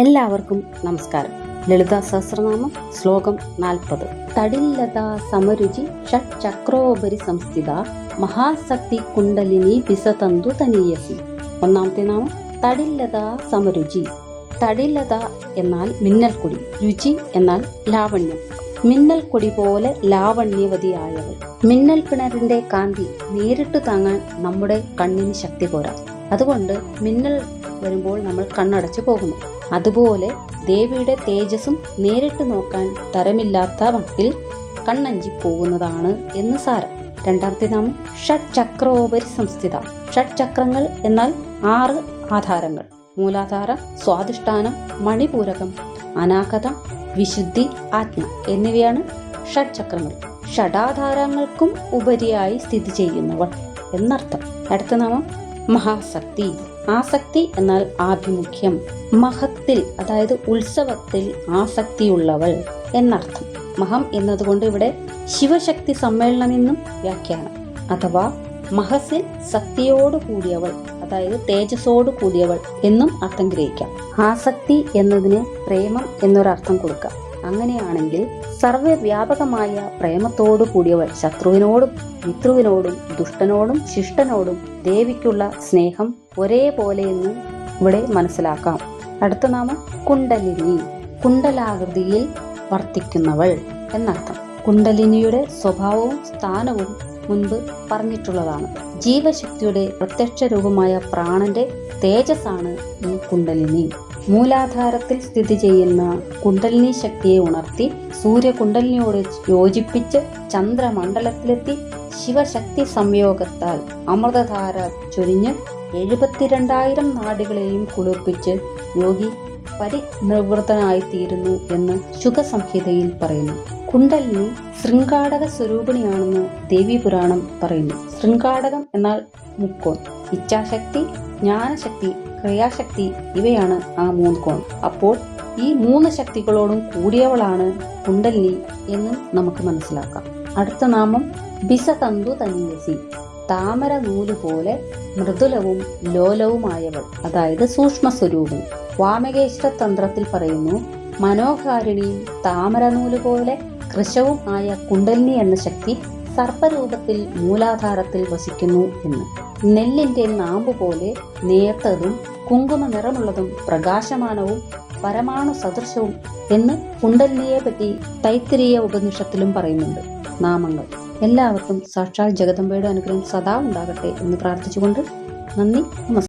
എല്ലാവർക്കും നമസ്കാരം. ലളിതാ സഹസ്രനാമം ശ്ലോകം 40. തടില്ലതാ സമരുചി ഷഡ്ചക്രോപരി സംസ്ഥിത മഹാശക്തി കുണ്ടലിനി വിസതന്തു തനീയസി. ഒന്നാമത്തെ നാമം തടില്ലതാ സമരുചി. തടില്ലത എന്നാൽ മിന്നൽക്കൊടി, രുചി എന്നാൽ ലാവണ്യം. മിന്നൽ കൊടി പോലെ ലാവണ്യവതിയായവൾ. മിന്നൽ പിണറിന്റെ കാന്തി നേരിട്ട് താങ്ങാൻ നമ്മുടെ കണ്ണിന് ശക്തി പോരാ. അതുകൊണ്ട് മിന്നൽ വരുമ്പോൾ നമ്മൾ കണ്ണടച്ചു പോകുന്നു. അതുപോലെ ദേവിയുടെ തേജസ്സും നേരിട്ട് നോക്കാൻ തരമില്ലാത്ത മട്ടിൽ കണ്ണഞ്ചി പോകുന്നതാണ് എന്ന് സാരം. രണ്ടാമത്തെ നാമം ഷഡ്ചക്രോപരി സംസ്ഥിത. ഷഡ്ചക്രങ്ങൾ എന്നാൽ 6 ആധാരങ്ങൾ. മൂലാധാര, സ്വാധിഷ്ഠാനം, മണിപൂരകം, അനാഹതം, വിശുദ്ധി, ആജ്ഞ എന്നിവയാണ് ഷഡ്ചക്രങ്ങൾ. ഷഡാധാരങ്ങൾക്കും ഉപരിയായി സ്ഥിതി ചെയ്യുന്നവൾ എന്നർത്ഥം. അടുത്ത നാമം മഹാശക്തി. ആസക്തി എന്നാൽ ആഭിമുഖ്യം. മഹത്തിൽ അതായത് ഉത്സവത്തിൽ ആസക്തിയുള്ളവൾ എന്നർത്ഥം. മഹം എന്നതുകൊണ്ട് ഇവിടെ ശിവശക്തി സമ്മേളനം എന്നും വ്യാഖ്യാനം. അഥവാ മഹസിൽ ശക്തിയോട് കൂടിയവൾ, അതായത് തേജസ്സോട് കൂടിയവൾ എന്നും അർത്ഥം ഗ്രഹിക്കാം. ആസക്തി എന്നതിന് പ്രേമം എന്നൊരർത്ഥം കൊടുക്കാം. അങ്ങനെയാണെങ്കിൽ സർവ്വവ്യാപകമായ പ്രേമത്തോടു കൂടിയവൾ. ശത്രുവിനോടും മിത്രുവിനോടും ദുഷ്ടനോടും ശിഷ്ടനോടും ദേവിക്കുള്ള സ്നേഹം ഒരേപോലെയെന്ന് ഇവിടെ മനസ്സിലാക്കാം. അടുത്ത നാമം കുണ്ടലിനി. കുണ്ടലാകൃതിയിൽ വർത്തിക്കുന്നവൾ എന്നർത്ഥം. കുണ്ടലിനിയുടെ സ്വഭാവവും സ്ഥാനവും മുൻപ് പറഞ്ഞിട്ടുള്ളതാണ്. ജീവശക്തിയുടെ പ്രത്യക്ഷ രൂപമായ പ്രാണന്റെ തേജസ്സാണ് ഈ കുണ്ടലിനി. മൂലാധാരത്തിൽ സ്ഥിതി ചെയ്യുന്ന കുണ്ടലിനി ശക്തിയെ ഉണർത്തി സൂര്യകുണ്ടലിനിയോട് യോജിപ്പിച്ച് ചന്ദ്രമണ്ഡലത്തിലെത്തി ശിവശക്തി സംയോഗത്താൽ അമൃതധാര ചൊരിഞ്ഞ് 72,000 നാഡികളെയും കുളിർപ്പിച്ച് യോഗി പരിനിവൃത്തനായിത്തീരുന്നു എന്ന് ശുഖസംഹിതയിൽ പറയുന്നു. കുണ്ടലിനി ശൃംഗാടക സ്വരൂപിണിയാണെന്ന് ദേവീപുരാണം പറയുന്നു. ശൃംഗാടകം എന്നാൽ മുക്കോൺ. ഇച്ഛാശക്തി, ജ്ഞാനശക്തി, ക്രിയാശക്തി ഇവയാണ് ആ 3 കോൺ. അപ്പോൾ ഈ 3 ശക്തികളോടും കൂടിയവളാണ് കുണ്ടലിനി എന്നും നമുക്ക് മനസ്സിലാക്കാം. അടുത്ത നാമം വിസതന്തു തനീയസി. താമര നൂല് പോലെ മൃദുലവും ലോലവുമായവൾ, അതായത് സൂക്ഷ്മ സ്വരൂപം. വാമകേശ്വര തന്ത്രത്തിൽ പറയുന്നു, മനോഹാരിണിയും താമര നൂല് പോലെ കൃശവും ആയ കുണ്ടലിനി എന്ന ശക്തി സർപ്പരൂപത്തിൽ മൂലാധാരത്തിൽ വസിക്കുന്നു എന്ന്. നെല്ലിന്റെ നാമ്പ് പോലെ നേർത്തതും കുങ്കുമ നിറമുള്ളതും പ്രകാശമാനവും പരമാണു സദൃശവും എന്ന് കുണ്ടലിനിയെ പറ്റി തൈത്തിരീയ ഉപനിഷത്തിലും പറയുന്നുണ്ട്. നാമങ്ങൾ എല്ലാവർക്കും സാക്ഷാൽ ജഗദംബയുടെ അനുഗ്രഹം സദാ ഉണ്ടാകട്ടെ എന്ന് പ്രാർത്ഥിച്ചുകൊണ്ട് നന്ദി, നമസ്കാരം.